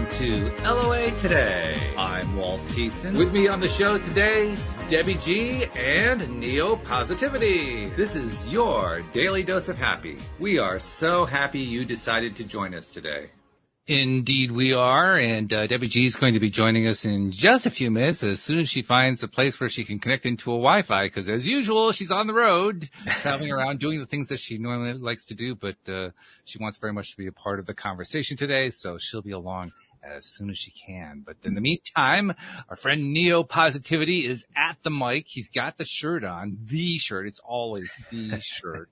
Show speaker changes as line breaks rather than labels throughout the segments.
welcome to LOA Today. I'm Walt Thiessen. With me on the show today, Debbie G and Neo Positivity. This is your daily dose of happy. We are so happy you decided to join us today. Indeed we are, and Debbie G is going to be joining us in just a few minutes as soon as she finds a place where she can connect into a Wi-Fi, because as usual, she's on the road, traveling around, doing the things that she normally likes to do, but she wants very much to be a part of the conversation today, so she'll be along as soon as she can. But in the meantime, our friend Neo Positivity is at the mic. He's got the shirt on, the shirt. It's always the shirt.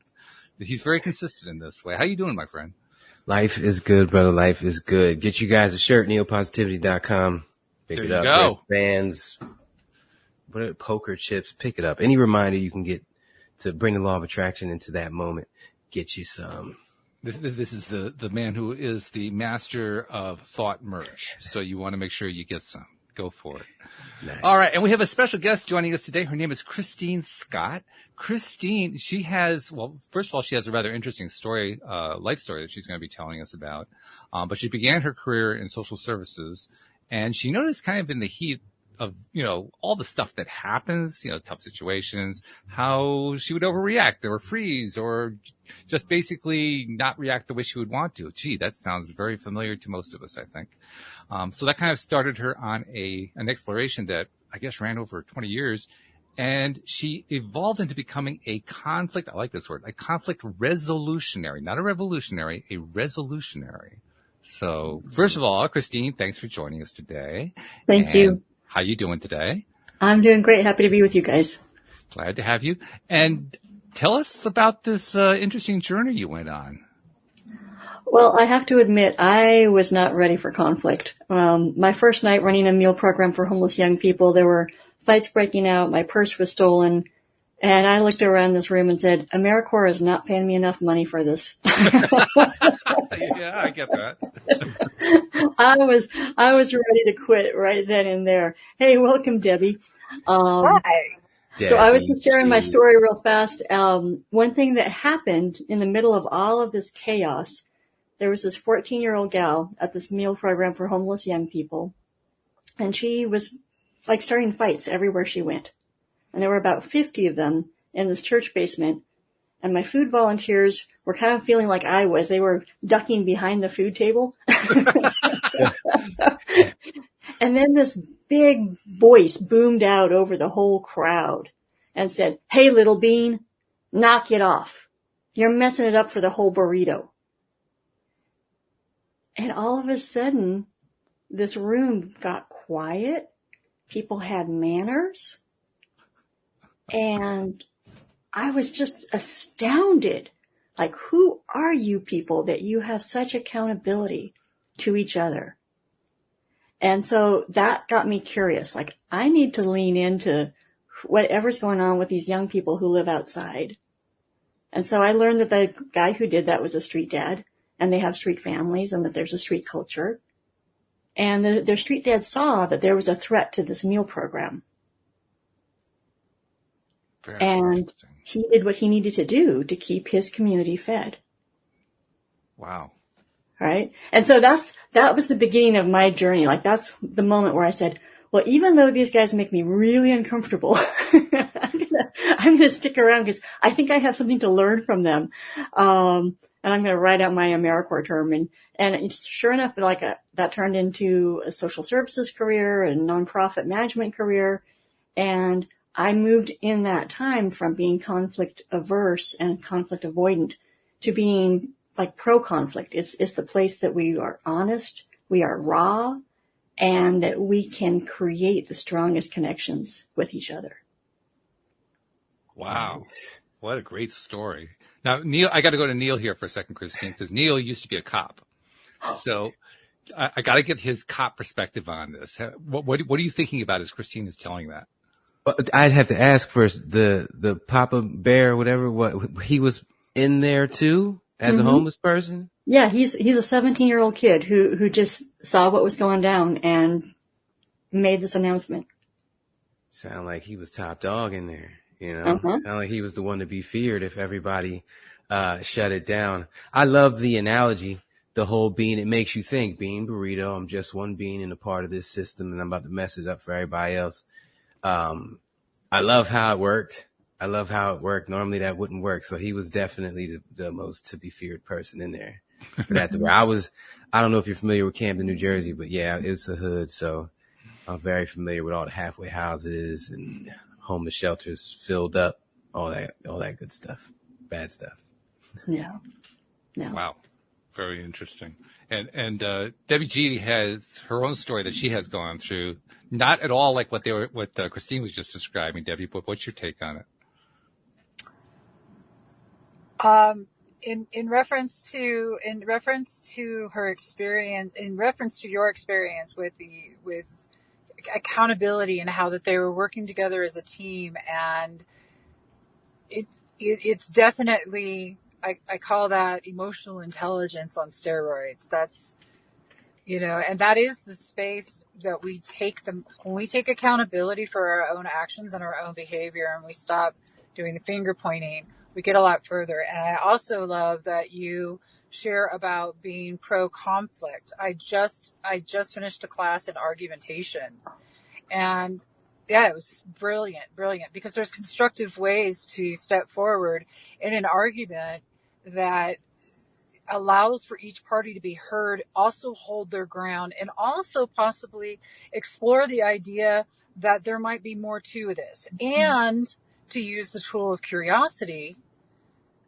He's very consistent in this way. How you doing, my friend?
Life is good, brother. Life is good. Get you guys a shirt, neopositivity.com. Pick
there
it
you
up.
Go.
Wristbands, poker chips. Pick it up. Any reminder you can get to bring the law of attraction into that moment. Get you some.
This is the man who is the master of thought merch. So you want to make sure you get some. Go for it.
Nice.
All right. And we have a special guest joining us today. Her name is Kristine Scott. Kristine, she has, well, first of all, she has a rather interesting story, life story that she's going to be telling us about. But she began her career in social services, and she noticed kind of in the heat of, all the stuff that happens, tough situations, how she would overreact or freeze or just basically not react the way she would want to. Gee, that sounds very familiar to most of us, I think. So that kind of started her on an exploration that I guess ran over 20 years. And she evolved into becoming a conflict resolutionary, not a revolutionary, a resolutionary. So first of all, Kristine, thanks for joining us today.
Thank you.
How you doing today?
I'm doing great. Happy to be with you guys.
Glad to have you. And tell us about this interesting journey you went on.
Well, I have to admit, I was not ready for conflict. My first night running a meal program for homeless young people, there were fights breaking out. My purse was stolen. And I looked around this room and said, AmeriCorps is not paying me enough money for this.
Yeah, I get that.
I was ready to quit right then and there. Hey, welcome, Debbie.
Hi.
So I was just sharing my story real fast. One thing that happened in the middle of all of this chaos, there was this 14-year-old gal at this meal program for homeless young people. And she was like starting fights everywhere she went. And there were about 50 of them in this church basement. And my food volunteers were kind of feeling like I was. They were ducking behind the food table. And then this big voice boomed out over the whole crowd and said, "Hey, little bean, knock it off. You're messing it up for the whole burrito." And all of a sudden, this room got quiet. People had manners. And I was just astounded. Like, who are you people that you have such accountability to each other? And so that got me curious. Like, I need to lean into whatever's going on with these young people who live outside. And so I learned that the guy who did that was a street dad, and they have street families, and that there's a street culture. And their street dad saw that there was a threat to this meal program. And he did what he needed to do to keep his community fed.
Wow.
Right. And so that was the beginning of my journey. Like, that's the moment where I said, well, even though these guys make me really uncomfortable, I'm gonna stick around because I think I have something to learn from them. And I'm going to write out my AmeriCorps term. And sure enough, that turned into a social services career, a nonprofit management career. And I moved in that time from being conflict averse and conflict avoidant to being like pro-conflict. It's the place that we are honest, we are raw, and that we can create the strongest connections with each other.
Wow. What a great story. Now, Neil, I got to go to Neil here for a second, Kristine, because Neil used to be a cop. So I got to get his cop perspective on this. What are you thinking about as Kristine is telling that?
I'd have to ask first, the Papa Bear, whatever, what he was in there too as a homeless person?
Yeah, he's a 17-year-old kid who just saw what was going down and made this announcement.
Sound like he was top dog in there, Sound like he was the one to be feared if everybody shut it down. I love the analogy the whole bean, it makes you think, bean burrito, I'm just one bean in a part of this system and I'm about to mess it up for everybody else. I love how it worked. Normally that wouldn't work. So he was definitely the most to be feared person in there. But at the I don't know if you're familiar with Camden, New Jersey, but yeah, it's a hood. So I'm very familiar with all the halfway houses and homeless shelters filled up, all that good stuff, bad stuff.
Yeah. Yeah.
Wow. Very interesting. And Debbie G has her own story that she has gone through. Not at all like what Kristine was just describing, Debbie, but what's your take on it?
In reference to her experience, in reference to your experience with accountability and how that they were working together as a team, and it's definitely, I call that emotional intelligence on steroids. That's, and that is the space that we take when we take accountability for our own actions and our own behavior, and we stop doing the finger pointing, we get a lot further. And I also love that you share about being pro conflict. I just finished a class in argumentation, and yeah, it was brilliant, because there's constructive ways to step forward in an argument that allows for each party to be heard, also hold their ground, and also possibly explore the idea that there might be more to this, and to use the tool of curiosity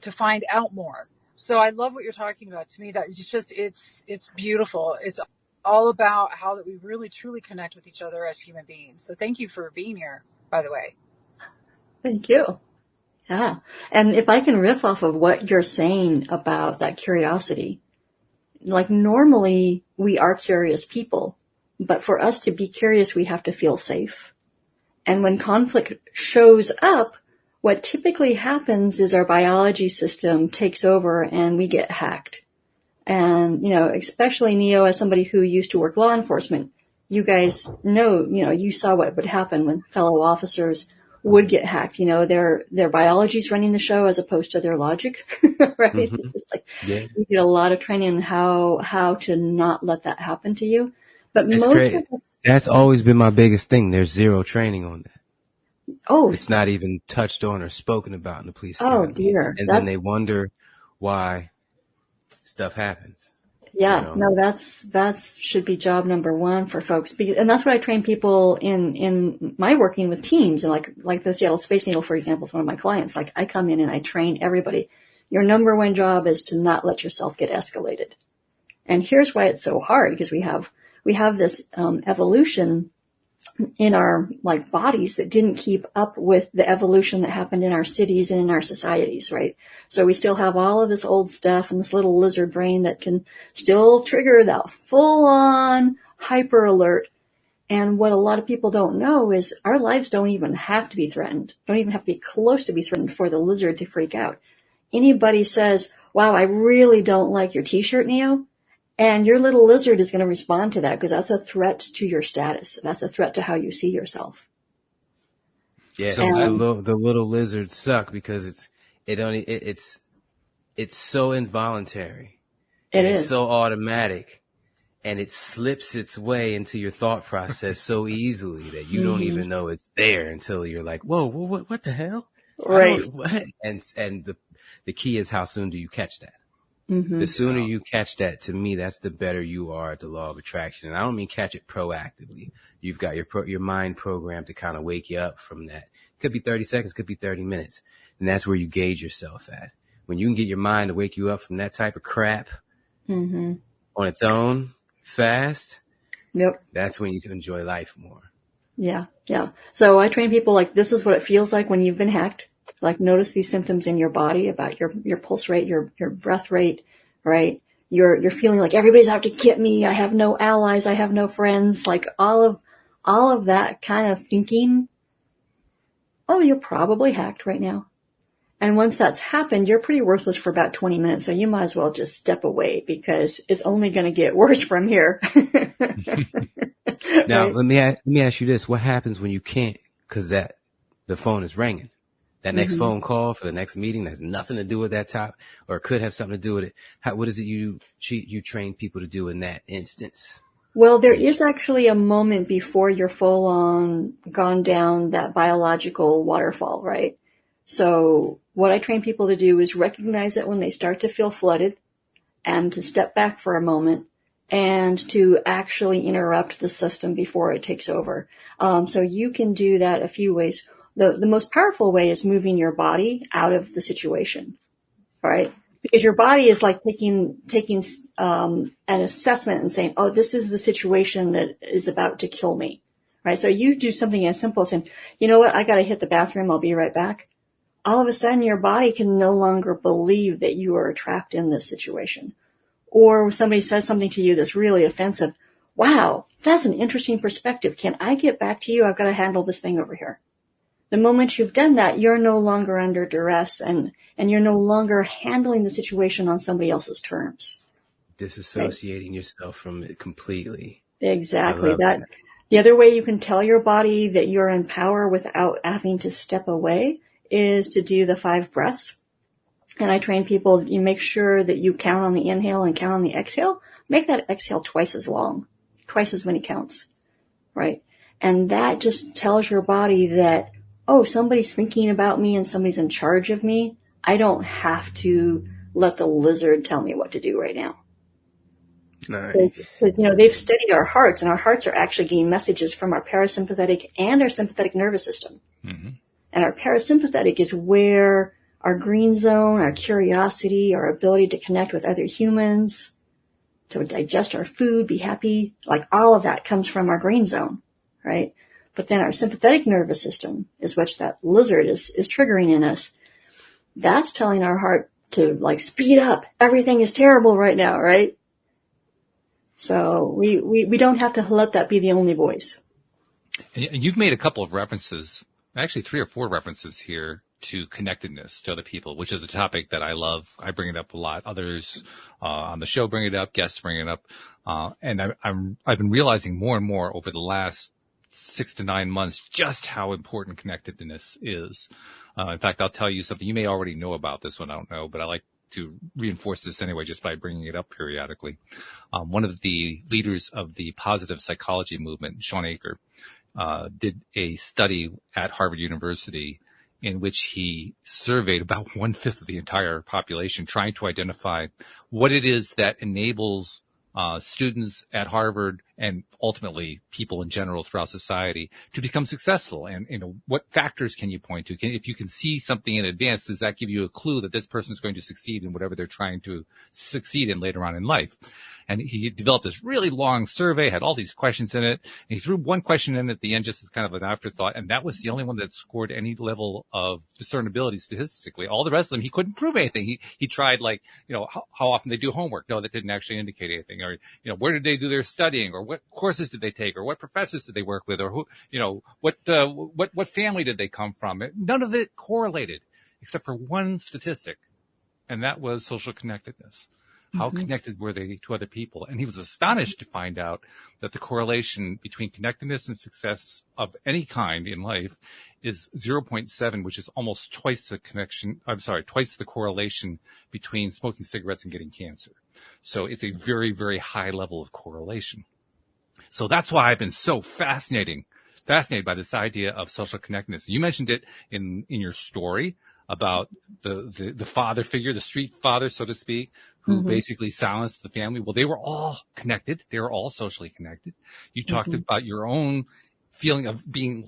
to find out more. So I love what you're talking about. To me, that it's just, it's beautiful. It's all about how that we really truly connect with each other as human beings. So thank you for being here, by the way.
Thank you. Yeah. And if I can riff off of what you're saying about that curiosity, like normally we are curious people, but for us to be curious, we have to feel safe. And when conflict shows up, what typically happens is our biology system takes over and we get hacked. And, especially Neo, as somebody who used to work law enforcement, you guys know, you saw what would happen when fellow officers would get hacked. Their biology's running the show as opposed to their logic, right?
Mm-hmm. Yeah.
You get a lot of training on how to not let that happen to you. But
it's great. That's always been my biggest thing. There's zero training on that.
Oh,
it's not even touched on or spoken about in the police
academy.
Oh dear. And then they wonder why stuff happens.
Yeah, no, that's should be job number one for folks. And that's what I train people in my working with teams. And like the Seattle Space Needle, for example, is one of my clients. Like I come in and I train everybody. Your number one job is to not let yourself get escalated. And here's why it's so hard, because we have this evolution in our bodies that didn't keep up with the evolution that happened in our cities and in our societies, right? So we still have all of this old stuff and this little lizard brain that can still trigger that full on hyper alert. And what a lot of people don't know is our lives don't even have to be threatened, don't even have to be close to be threatened for the lizard to freak out. Anybody says, wow, I really don't like your t-shirt, Neo. And your little lizard is going to respond to that because that's a threat to your status. That's a threat to how you see yourself.
Yeah, the little lizards suck because it's so involuntary. It's so automatic, and it slips its way into your thought process so easily that you don't even know it's there until you're like, whoa, what the hell?
Right.
What? And the key is, how soon do you catch that?
Mm-hmm.
The sooner you catch that, to me, that's the better you are at the law of attraction. And I don't mean catch it proactively. You've got your mind programmed to kind of wake you up from that. Could be 30 seconds, could be 30 minutes. And that's where you gauge yourself at. When you can get your mind to wake you up from that type of crap on its own, fast, that's when you can enjoy life more.
Yeah, yeah. So I train people this is what it feels like when you've been hacked. Notice these symptoms in your body about your pulse rate, your breath rate, right? You're feeling like everybody's out to get me. I have no allies. I have no friends. All of that kind of thinking. Oh, you're probably hacked right now. And once that's happened, you're pretty worthless for about 20 minutes. So you might as well just step away because it's only going to get worse from here.
Now, right? let me ask you this. What happens when you can't, because the phone is ringing? That next phone call for the next meeting that has nothing to do with that top, or could have something to do with it. What is it you train people to do in that instance?
Well, there is actually a moment before you're full on gone down that biological waterfall, right? So what I train people to do is recognize it when they start to feel flooded and to step back for a moment and to actually interrupt the system before it takes over. So you can do that a few ways. The most powerful way is moving your body out of the situation, right? Because your body is like taking an assessment and saying, oh, this is the situation that is about to kill me, right? So you do something as simple as saying, you know what, I got to hit the bathroom. I'll be right back. All of a sudden, your body can no longer believe that you are trapped in this situation. Or somebody says something to you that's really offensive. Wow, that's an interesting perspective. Can I get back to you? I've got to handle this thing over here. The moment you've done that, you're no longer under duress and you're no longer handling the situation on somebody else's terms.
Disassociating yourself from it completely.
Exactly. That. The other way you can tell your body that you're in power without having to step away is to do the 5 breaths. And I train people, you make sure that you count on the inhale and count on the exhale. Make that exhale twice as long, twice as many counts, right? And that just tells your body that, oh, somebody's thinking about me and somebody's in charge of me. I don't have to let the lizard tell me what to do right now.
Nice.
Because, they've studied our hearts, and our hearts are actually getting messages from our parasympathetic and our sympathetic nervous system. Mm-hmm. And our parasympathetic is where our green zone, our curiosity, our ability to connect with other humans, to digest our food, be happy, like all of that comes from our green zone, right? But then our sympathetic nervous system is which that lizard is triggering in us. That's telling our heart to speed up. Everything is terrible right now, right? So we don't have to let that be the only voice.
And you've made a couple of references, actually 3 or 4 references here to connectedness to other people, which is a topic that I love. I bring it up a lot. Others on the show bring it up, guests bring it up. And I've been realizing more and more over the last 6 to 9 months just how important connectedness is. In fact, I'll tell you something. You may already know about this one. I don't know, but I like to reinforce this anyway just by bringing it up periodically. One of the leaders of the positive psychology movement, Sean Aker, did a study at Harvard University in which he surveyed about 1/5 of the entire population, trying to identify what it is that enables students at Harvard and ultimately people in general throughout society to become successful. And, what factors can you point to? If you can see something in advance, does that give you a clue that this person is going to succeed in whatever they're trying to succeed in later on in life? And he developed this really long survey, had all these questions in it. And he threw one question in at the end just as kind of an afterthought. And that was the only one that scored any level of discernibility statistically. All the rest of them, he couldn't prove anything. He tried how often they do homework. No, that didn't actually indicate anything. Or, where did they do their studying, or what courses did they take, or what professors did they work with, or who, what family did they come from? None of it correlated except for one statistic. And that was social connectedness. How connected were they to other people? And he was astonished to find out that the correlation between connectedness and success of any kind in life is 0.7, which is almost twice the correlation between smoking cigarettes and getting cancer. So it's a very, very high level of correlation. So that's why I've been so fascinated by this idea of social connectedness. You mentioned it in your story about the father figure, the street father, so to speak, who basically silenced the family. Well, they were all connected. They were all socially connected. You talked about your own feeling of being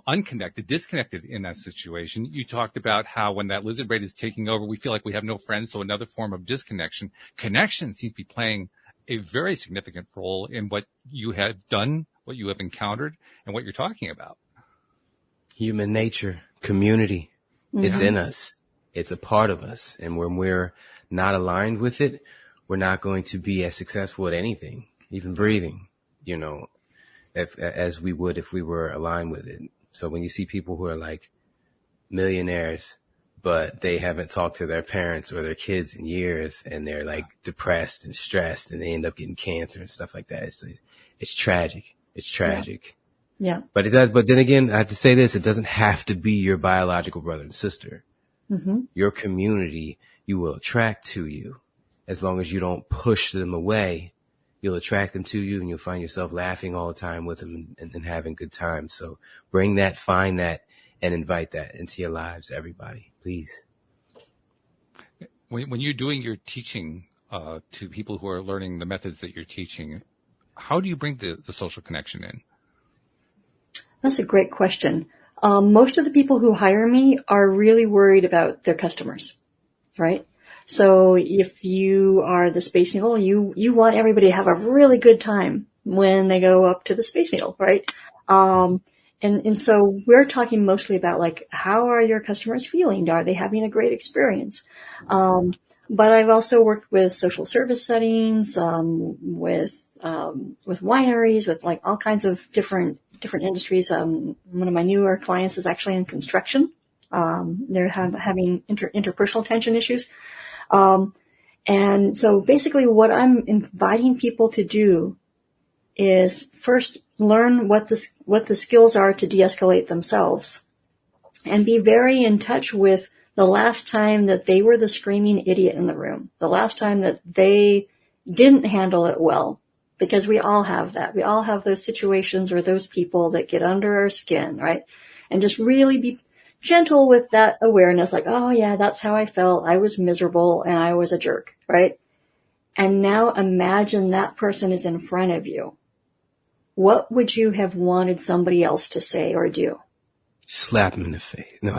unconnected, disconnected in that situation. You talked about how when that lizard brain is taking over, we feel like we have no friends. So another form of disconnection. Connection seems to be playing a very significant role in what you have done, what you have encountered, and what you're talking about.
Human nature, community. It's in us. It's a part of us. And when we're not aligned with it, we're not going to be as successful at anything, even breathing, as we would if we were aligned with it. So when you see people who are like millionaires, but they haven't talked to their parents or their kids in years, and they're like depressed and stressed, and they end up getting cancer and stuff like that. It's tragic. It's tragic.
Yeah.
But it does. But then again, I have to say this: it doesn't have to be your biological brother and sister.
Mm-hmm.
Your community, you will attract to you, as long as you don't push them away. You'll attract them to you, and you'll find yourself laughing all the time with them and having good times. So bring that, find that, and invite that into your lives, everybody, please.
When you're doing your teaching to people who are learning the methods that you're teaching, how do you bring the social connection in?
That's a great question. Most of the people who hire me are really worried about their customers, right? So if you are the Space Needle, you want everybody to have a really good time when they go up to the Space Needle, right? And so we're talking mostly about like, how are your customers feeling? Are they having a great experience? But I've also worked with social service settings, with wineries, with like all kinds of different industries. One of my newer clients is actually in construction. They're having interpersonal tension issues. And so basically what I'm inviting people to do is first learn what the skills are to de-escalate themselves, and be very in touch with the last time that they were the screaming idiot in the room, the last time that they didn't handle it well, because we all have that. We all have those situations or those people that get under our skin, right? And just really be gentle with that awareness, like, oh yeah, that's how I felt. I was miserable and I was a jerk, right? And now imagine that person is in front of you. What would you have wanted somebody else to say or do?
Slap him in the face. No.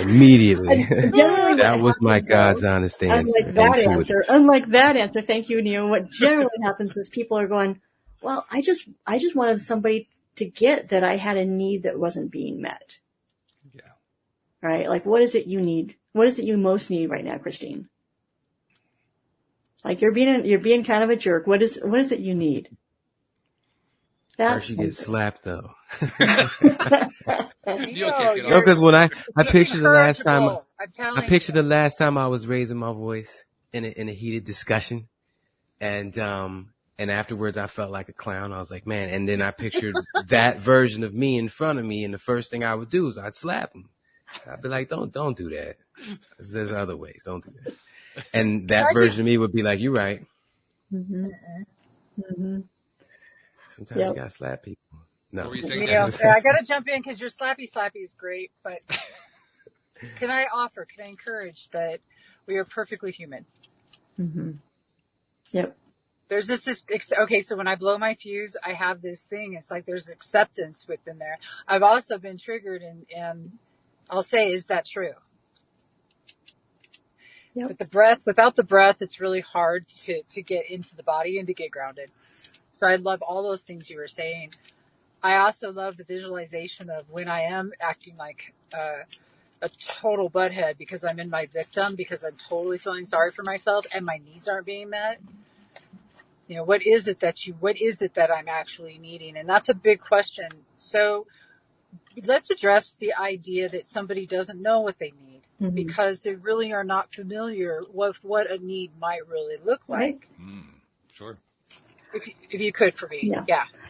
Immediately. That was my God's honest answer.
Unlike that answer, thank you, Neil. What generally happens is people are going, well, I just wanted somebody to get that I had a need that wasn't being met.
Yeah.
Right? Like, what is it you need? What is it you most need right now, Kristine? Like, you're being kind of a jerk. What is it you need?
First you get slapped though.
No,
because when I picture the last time I was raising my voice in a heated discussion, and afterwards I felt like a clown. I was like, man, and then I pictured that version of me in front of me, and the first thing I would do is I'd slap him. I'd be like, don't do that. There's other ways. Don't do that. And that version of me would be like, you're right.
Mm-hmm. Mm-hmm.
Sometimes you gotta slap people. No.
I gotta jump in because your slappy is great, but can I encourage that we are perfectly human?
Mm-hmm. Yep.
There's this okay, so when I blow my fuse, I have this thing. It's like there's acceptance within there. I've also been triggered, and I'll say, is that true? Yep. But without the breath, it's really hard to get into the body and to get grounded. So I love all those things you were saying. I also love the visualization of when I am acting like a total butthead because I'm in my victim, because I'm totally feeling sorry for myself and my needs aren't being met. You know, what is it that I'm actually needing? And that's a big question. So let's address the idea that somebody doesn't know what they need, mm-hmm. because they really are not familiar with what a need might really look like.
Right.
Sure.
If you could for me.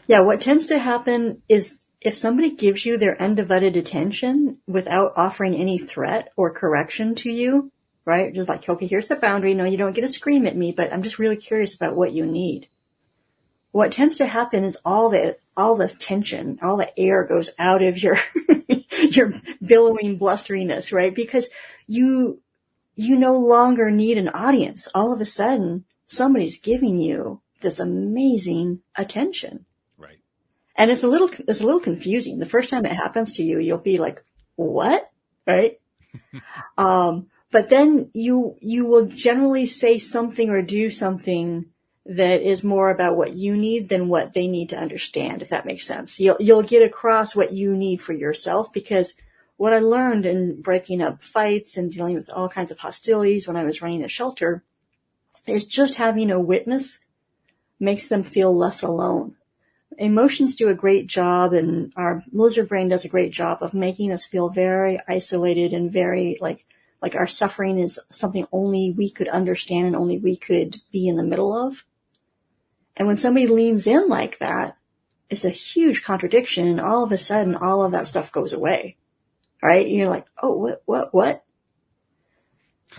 Yeah. What tends to happen is if somebody gives you their undivided attention without offering any threat or correction to you, right? Just like, okay, here's the boundary. No, you don't get to scream at me, but I'm just really curious about what you need. What tends to happen is all the tension, all the air goes out of your your billowing blusteriness, right? Because you no longer need an audience. All of a sudden, somebody's giving you this amazing attention.
Right.
And it's a little confusing. The first time it happens to you, you'll be like, what? Right? But then you will generally say something or do something that is more about what you need than what they need to understand, if that makes sense. You'll get across what you need for yourself, because what I learned in breaking up fights and dealing with all kinds of hostilities when I was running a shelter is just having a witness makes them feel less alone. Emotions do a great job, and our lizard brain does a great job of making us feel very isolated and very like our suffering is something only we could understand and only we could be in the middle of. And when somebody leans in like that, it's a huge contradiction. And all of a sudden, all of that stuff goes away. Right? You're like, oh, what?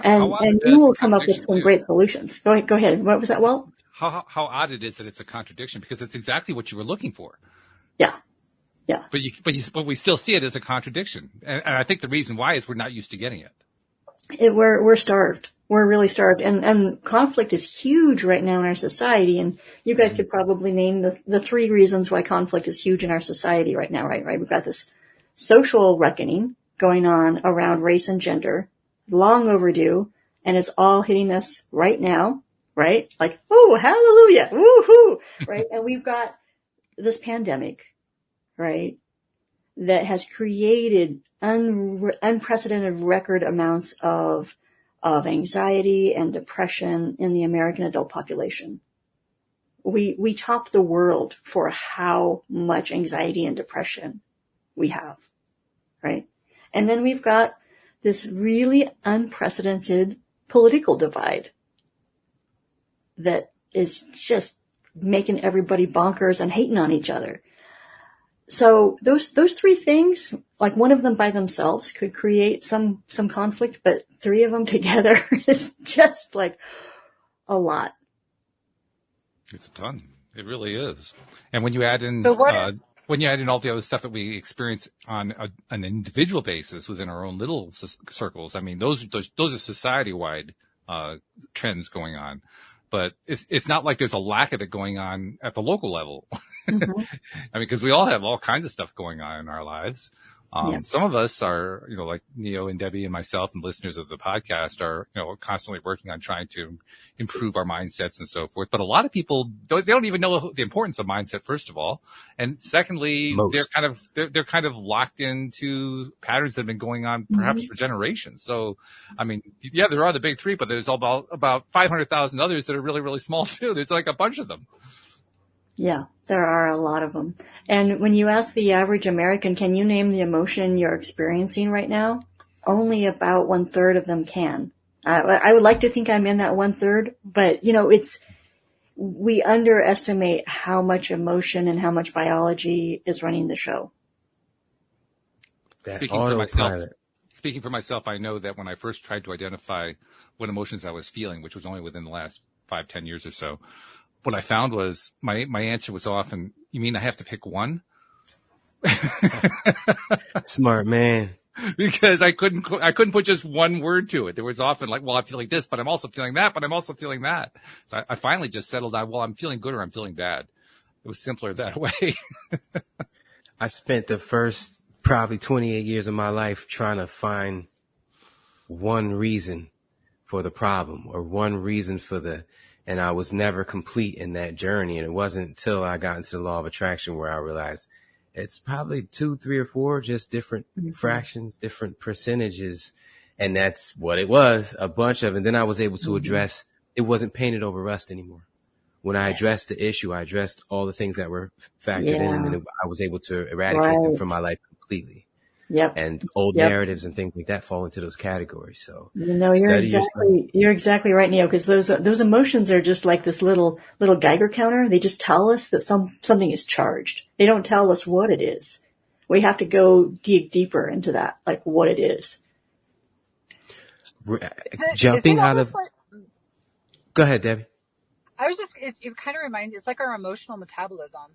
And you will come up with some great solutions. Go ahead. What was that, Walt?
How odd it is that it's a contradiction, because it's exactly what you were looking for.
Yeah.
But we still see it as a contradiction. And I think the reason why is we're not used to getting it.
We're starved. We're really starved. And conflict is huge right now in our society. And you guys could probably name the 3 reasons why conflict is huge in our society right now, right? We've got this social reckoning going on around race and gender, long overdue, and it's all hitting us right now, right? Like, oh, hallelujah, woohoo, right? And we've got this pandemic, right, that has created unprecedented record amounts of anxiety and depression in the American adult population. We top the world for how much anxiety and depression we have, right? And then we've got this really unprecedented political divide that is just making everybody bonkers and hating on each other. So those 3 things, like one of them by themselves could create some conflict, but 3 of them together is just like a lot.
It's a ton. It really is. And when you add in when you add in all the other stuff that we experience on an individual basis within our own little circles, I mean, those are society-wide trends going on. But it's not like there's a lack of it going on at the local level.
Mm-hmm.
I mean, because we all have all kinds of stuff going on in our lives. Some of us are, like Neo and Debbie and myself and listeners of the podcast are, constantly working on trying to improve our mindsets and so forth. But a lot of people they don't even know the importance of mindset, first of all. And secondly, they're kind of locked into patterns that have been going on perhaps for generations. So, I mean, yeah, there are the big 3, but there's about 500,000 others that are really, really small too. There's like a bunch of them.
Yeah, there are a lot of them. And when you ask the average American, can you name the emotion you're experiencing right now? Only about 1/3 of them can. I would like to think I'm in that 1/3, but we underestimate how much emotion and how much biology is running the show.
Speaking for myself, I know that when I first tried to identify what emotions I was feeling, which was only within the last 5-10 years or so, what I found was my answer was often, you mean I have to pick one?
Smart man.
Because I couldn't put just one word to it. There was often like, well, I'm feeling this, but I'm also feeling that, but I'm also feeling that. So I finally just settled on, well, I'm feeling good or I'm feeling bad. It was simpler that way.
I spent the first probably 28 years of my life trying to find one reason for the problem or one reason and I was never complete in that journey. And it wasn't until I got into the law of attraction where I realized it's probably 2, 3, or 4, just different fractions, different percentages. And that's what it was, a bunch of. And then I was able to address, it wasn't painted over rust anymore. When I addressed the issue, I addressed all the things that were factored in, and then I was able to eradicate them from my life completely.
Yep.
And old narratives and things like that fall into those categories. So
you're exactly right, Neo, because those emotions are just like this little Geiger counter. They just tell us that something is charged. They don't tell us what it is. We have to go dig deeper into that, like what it is.
Jumping out of. Go ahead, Debbie.
I was just. It kind of reminds. It's like our emotional metabolism.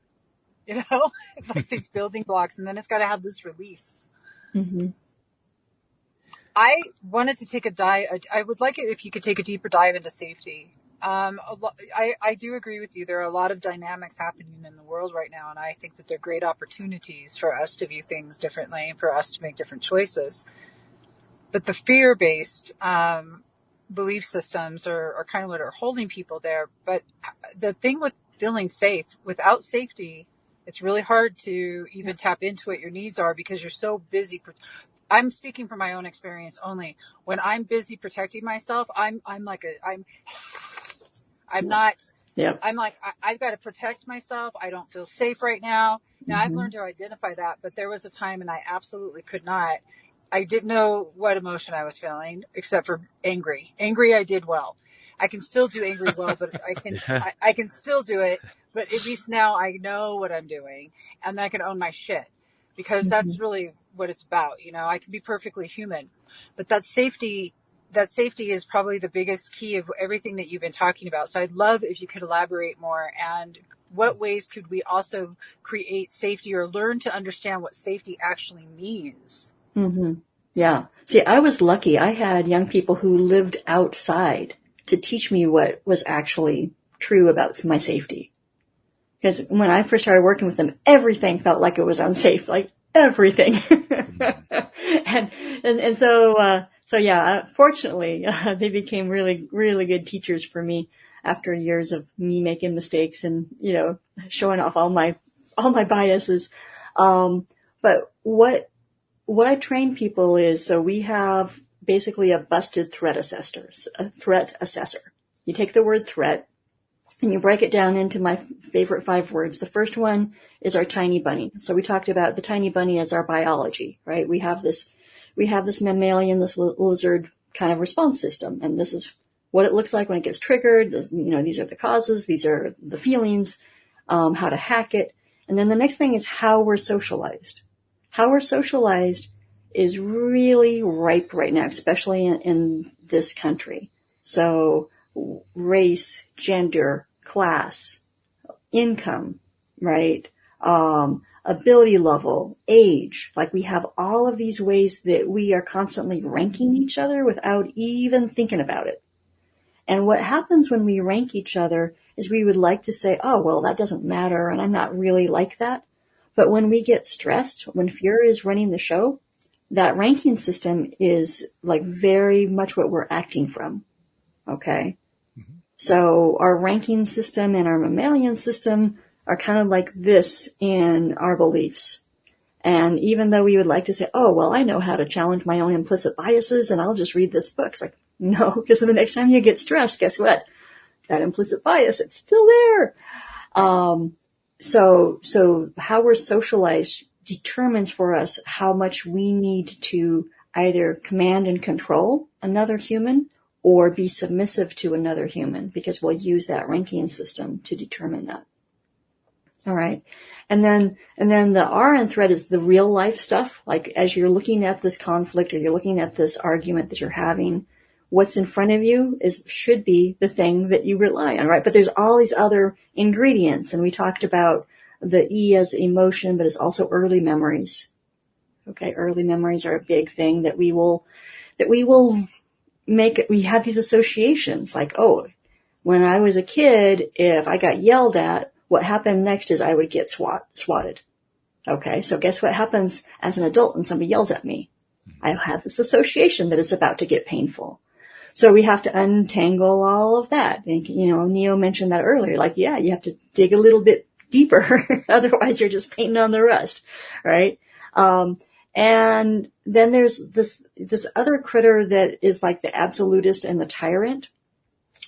Like these building blocks, and then it's got to have this release.
Mm-hmm.
I wanted to take a dive. I would like it if you could take a deeper dive into safety. I do agree with you. There are a lot of dynamics happening in the world right now, and I think that they're great opportunities for us to view things differently and for us to make different choices. But the fear-based belief systems are kind of what are holding people there. But the thing with feeling safe, without safety, it's really hard to even tap into what your needs are because you're so busy. I'm speaking from my own experience only. When I'm busy protecting myself, I've got to protect myself. I don't feel safe right now. Now I've learned to identify that, but there was a time and I absolutely could not. I didn't know what emotion I was feeling except for angry. Angry, I did well. I can still do angry well, but I can still do it. But at least now I know what I'm doing, and then I can own my shit, because that's really what it's about. I can be perfectly human, but that safety is probably the biggest key of everything that you've been talking about. So I'd love if you could elaborate more, and what ways could we also create safety or learn to understand what safety actually means?
Mm-hmm. Yeah. See, I was lucky. I had young people who lived outside to teach me what was actually true about my safety. Because when I first started working with them, everything felt like it was unsafe, like everything. and so yeah, fortunately, they became really, really good teachers for me after years of me making mistakes and, showing off all my biases. But what I train people is, so we have basically a busted threat assessor. You take the word threat and you break it down into my favorite 5 words. The first one is our tiny bunny. So we talked about the tiny bunny as our biology, right? We have this mammalian, this lizard kind of response system. And this is what it looks like when it gets triggered. These are the causes. These are the feelings, how to hack it. And then the next thing is how we're socialized. How we're socialized is really ripe right now, especially in this country. So race, gender, class, income, right? Ability level, age. Like, we have all of these ways that we are constantly ranking each other without even thinking about it. And what happens when we rank each other is we would like to say, oh, well, that doesn't matter, and I'm not really like that. But when we get stressed, when fear is running the show, that ranking system is like very much what we're acting from. Okay. Mm-hmm. So our ranking system and our mammalian system are kind of like this in our beliefs. And even though we would like to say, oh, well, I know how to challenge my own implicit biases and I'll just read this book. It's like, no, because the next time you get stressed, guess what? That implicit bias, it's still there. So how we're socialized determines for us how much we need to either command and control another human or be submissive to another human, because we'll use that ranking system to determine that. All right. And then the R in threat is the real life stuff. Like, as you're looking at this conflict or you're looking at this argument that you're having, what's in front of you should be the thing that you rely on, right? But there's all these other ingredients. And we talked about the E as emotion, but it's also early memories. Okay. Early memories are a big thing that we will make. We have these associations like, oh, when I was a kid, if I got yelled at, what happened next is I would get swatted. Okay. So guess what happens as an adult when somebody yells at me? I have this association that it's about to get painful. So we have to untangle all of that. And, Neo mentioned that earlier. Like, yeah, you have to dig a little bit deeper. Otherwise you're just painting on the rust. Right. And then there's this other critter that is like the absolutist and the tyrant,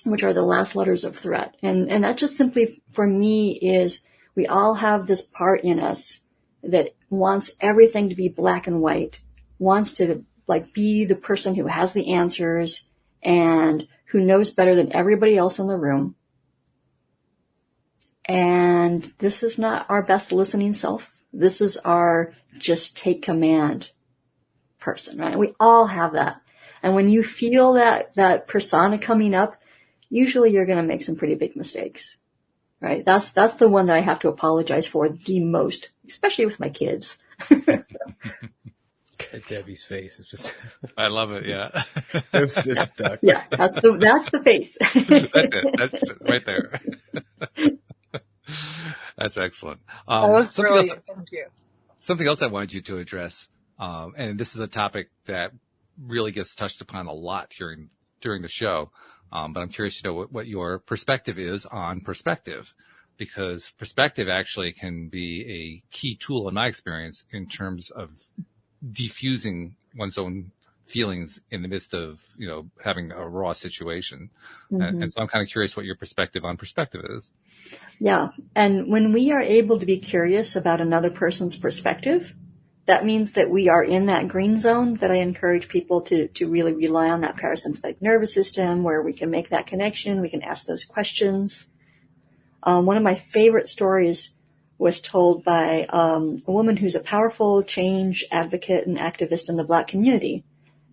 which are the last letters of threat. And that just simply for me is, we all have this part in us that wants everything to be black and white, wants to like be the person who has the answers and who knows better than everybody else in the room. And this is not our best listening self. This is our just take command person, right? We all have that. And when you feel that persona coming up, usually you're going to make some pretty big mistakes, right? That's the one that I have to apologize for the most, especially with my kids.
Debbie's face is just.
I love it. Yeah.
It's just stuck.
Yeah. That's the face.
That's it. That's it, right there. That's excellent.
That was brilliant. Thank you.
Something else I wanted you to address, and this is a topic that really gets touched upon a lot during the show. But I'm curious to know what your perspective is on perspective, because perspective actually can be a key tool in my experience in terms of diffusing one's own feelings in the midst of, having a raw situation. Mm-hmm. And so I'm kind of curious what your perspective on perspective is.
Yeah. And when we are able to be curious about another person's perspective, that means that we are in that green zone that I encourage people to really rely on that parasympathetic nervous system where we can make that connection. We can ask those questions. One of my favorite stories was told by a woman who's a powerful change advocate and activist in the Black community.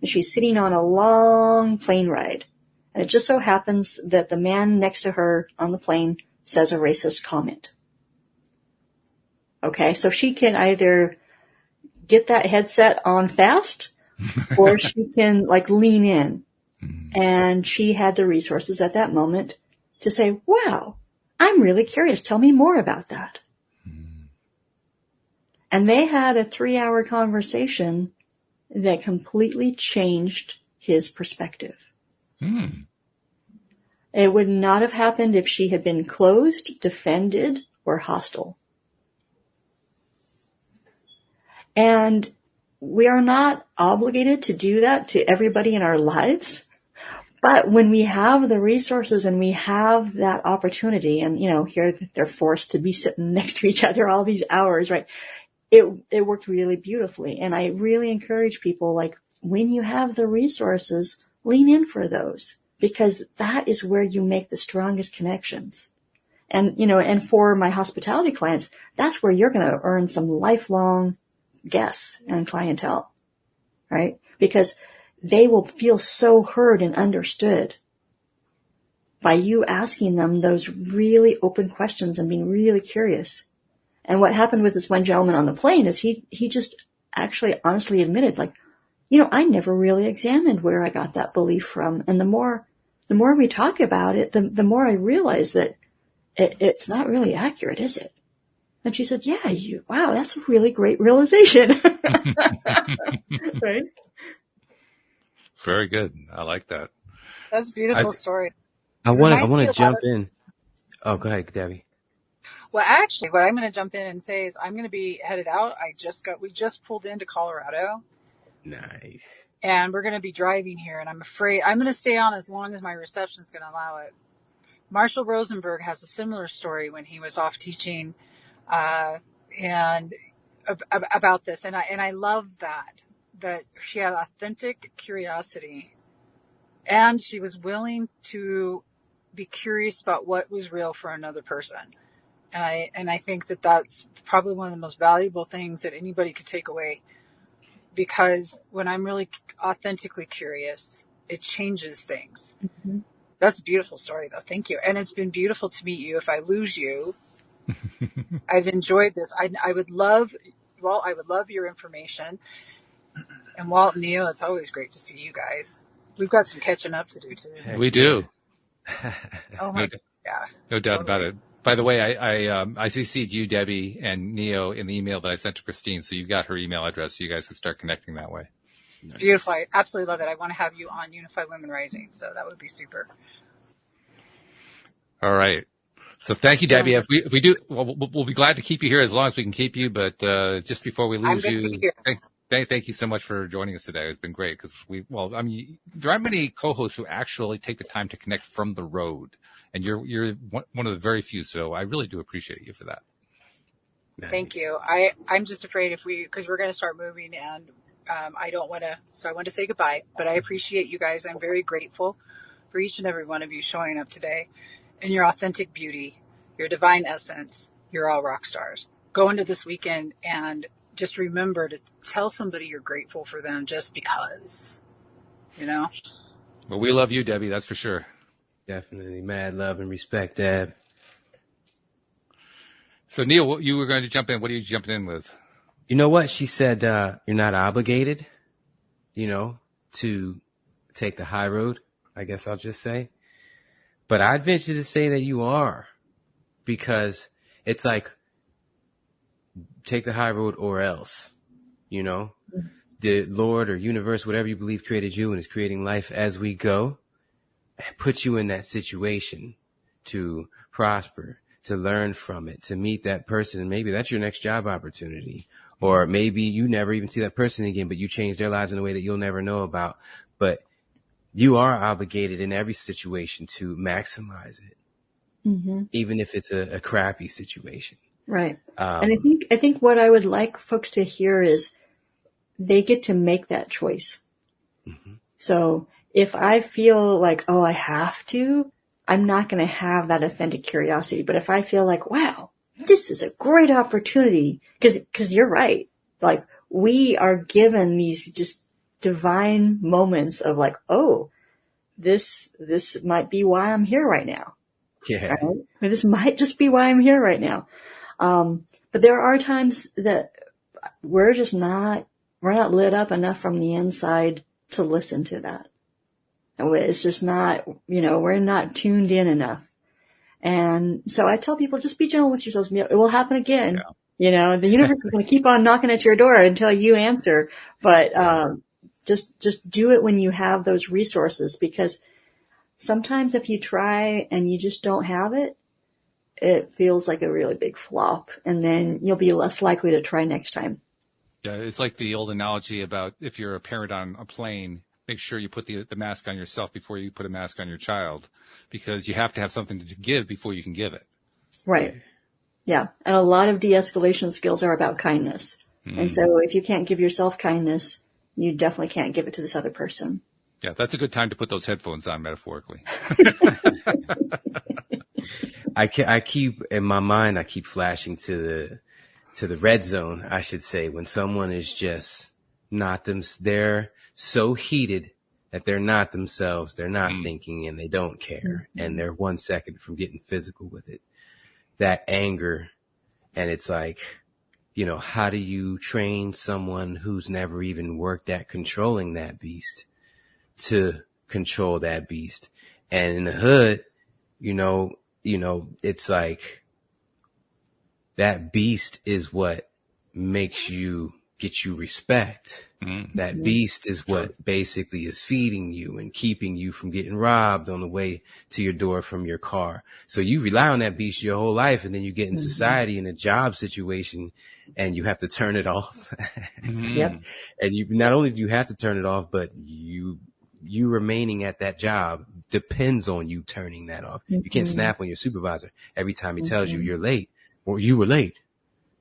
And she's sitting on a long plane ride. And it just so happens that the man next to her on the plane says a racist comment. Okay, so she can either get that headset on fast or she can like lean in. And she had the resources at that moment to say, wow, I'm really curious. Tell me more about that. And they had a 3-hour conversation that completely changed his perspective. It would not have happened if she had been closed, defended, or hostile. And we are not obligated to do that to everybody in our lives. But when we have the resources and we have that opportunity, and, you know, here they're forced to be sitting next to each other all these hours, right? It worked really beautifully. And I really encourage people, like, when you have the resources, lean in for those, because that is where you make the strongest connections. And, you know, and for my hospitality clients, that's where you're going to earn some lifelong guests and clientele, right? Because they will feel so heard and understood by you asking them those really open questions and being really curious. And what happened with this one gentleman on the plane is he just actually honestly admitted, like, you know, I never really examined where I got that belief from. And the more we talk about it, the more I realize that it's not really accurate, is it? And she said, yeah, wow, that's a really great realization. Right?
Very good. I like that.
That's a beautiful story.
I want to jump in. Oh, go ahead, Debbie.
Well, actually, what I'm going to jump in and say is I'm going to be headed out. We just pulled into Colorado.
Nice.
And we're going to be driving here. And I'm afraid I'm going to stay on as long as my reception's going to allow it. Marshall Rosenberg has a similar story when he was off teaching, and about this. And I love that she had authentic curiosity and she was willing to be curious about what was real for another person. And I think that that's probably one of the most valuable things that anybody could take away, because when I'm really authentically curious, it changes things. Mm-hmm. That's a beautiful story, though. Thank you. And it's been beautiful to meet you. If I lose you, I've enjoyed this. I would love your information. And Walt and Neil, it's always great to see you guys. We've got some catching up to do, too.
We do.
Oh, my God. Yeah.
No doubt about it. By the way, I CC'd you, Debbie, and Neo in the email that I sent to Kristine, so you've got her email address, so you guys can start connecting that way.
Nice. Beautiful. I absolutely love it. I want to have you on Unified Women Rising, so that would be super.
All right. So thank you, Debbie. If we do, we'll be glad to keep you here as long as we can keep you. But just before we lose you, thank you so much for joining us today. It's been great because there aren't many co-hosts who actually take the time to connect from the road, and you're one of the very few. So I really do appreciate you for that.
Nice.
Thank you. I'm just afraid because we're going to start moving, and I don't want to. So I want to say goodbye, but I appreciate you guys. I'm very grateful for each and every one of you showing up today. In your authentic beauty, your divine essence, you're all rock stars. Go into this weekend and just remember to tell somebody you're grateful for them just because, you know?
Well, we love you, Debbie, that's for sure.
Definitely. Mad love and respect, Deb.
So, Neil, you were going to jump in. What are you jumping in with?
You know what? She said you're not obligated, to take the high road, I guess I'll just say. But I'd venture to say that you are, because it's like, take the high road or else, the Lord or universe, whatever you believe created you and is creating life as we go, put you in that situation to prosper, to learn from it, to meet that person. And maybe that's your next job opportunity. Or maybe you never even see that person again, but you change their lives in a way that you'll never know about. But you are obligated in every situation to maximize it, even if it's a crappy situation.
Right. And I think what I would like folks to hear is they get to make that choice.
Mm-hmm.
So if I feel like, oh, I have to, I'm not going to have that authentic curiosity. But if I feel like, wow, this is a great opportunity, because you're right. Like, we are given these just divine moments of like, oh, this might be why I'm here right now.
Yeah.
Right? Or this might just be why I'm here right now. But there are times that we're not lit up enough from the inside to listen to that. And it's just not, we're not tuned in enough. And so I tell people, just be gentle with yourselves. It will happen again.
Yeah.
The universe is going to keep on knocking at your door until you answer. But just do it when you have those resources, because sometimes if you try and you just don't have it, it feels like a really big flop, and then you'll be less likely to try next time.
Yeah, it's like the old analogy about if you're a parent on a plane, make sure you put the mask on yourself before you put a mask on your child, because you have to have something to give before you can give it.
Right. Yeah. And a lot of de-escalation skills are about kindness. And so if you can't give yourself kindness, you definitely can't give it to this other person.
Yeah, that's a good time to put those headphones on, metaphorically.
I keep in my mind, I keep flashing to the red zone, I should say, when someone is just not them. They're so heated that they're not themselves. They're not thinking, and they don't care. And they're 1 second from getting physical with it. That anger. And it's like, how do you train someone who's never even worked at controlling that beast to control that beast? And in the hood, it's like that beast is what makes you get you respect. That beast is what basically is feeding you and keeping you from getting robbed on the way to your door from your car. So you rely on that beast your whole life, and then you get in society in a job situation and you have to turn it off.
Yep.
And you, not only do you have to turn it off, but you remaining at that job depends on you turning that off. You can't snap on your supervisor every time he tells you you're late or you were late.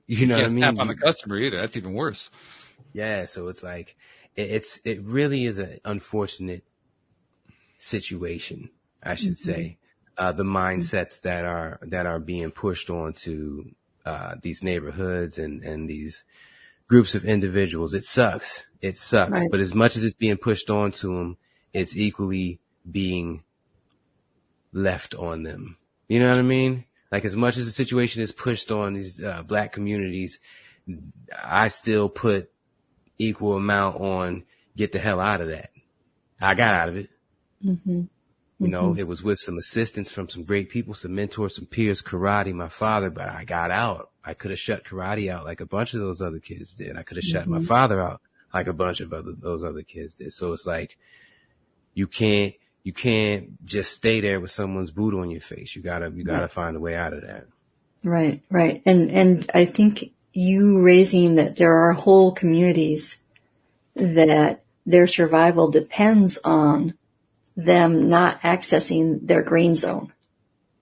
You know what I mean?
You can't snap on the customer either. That's even worse.
Yeah. So it's like, it really is an unfortunate situation, I should say. The mindsets that are being pushed onto, these neighborhoods and these groups of individuals. It sucks. Right. But as much as it's being pushed onto them, it's equally being left on them. You know what I mean? Like, as much as the situation is pushed on these black communities, I still put equal amount on get the hell out of that. I got out of it. It was with some assistance from some great people, some mentors, some peers, karate, my father, but I got out. I could have shut karate out like a bunch of those other kids did. I could have shut my father out like a bunch of those other kids did. So it's like, you can't just stay there with someone's boot on your face. You gotta find a way out of that.
Right. Right. And I think you raising that there are whole communities that their survival depends on them not accessing their green zone,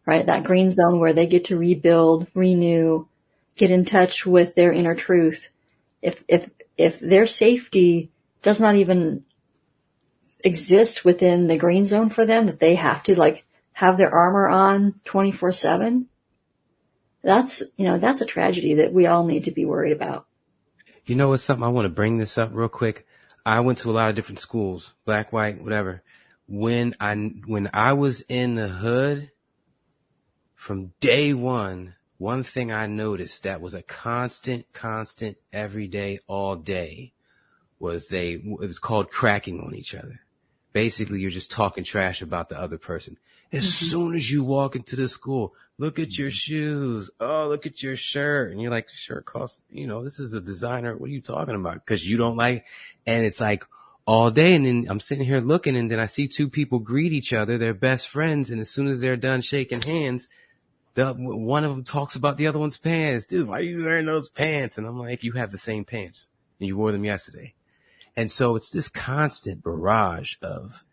right? That green zone where they get to rebuild, renew, get in touch with their inner truth. If their safety does not even exist within the green zone for them, that they have to have their armor on 24/7, that's a tragedy that we all need to be worried about.
You know what's something I want to bring this up real quick? I went to a lot of different schools, black, white, whatever. When I was in the hood, from day one thing I noticed that was a constant every day, all day, was it was called cracking on each other. Basically, you're just talking trash about the other person. As soon as you walk into the school, look at your shoes. Oh, look at your shirt. And you're like, the shirt costs, this is a designer. What are you talking about? Because you don't like, and it's like all day. And then I'm sitting here looking, and then I see two people greet each other. They're best friends. And as soon as they're done shaking hands, one of them talks about the other one's pants. Dude, why are you wearing those pants? And I'm like, you have the same pants and you wore them yesterday. And so it's this constant barrage of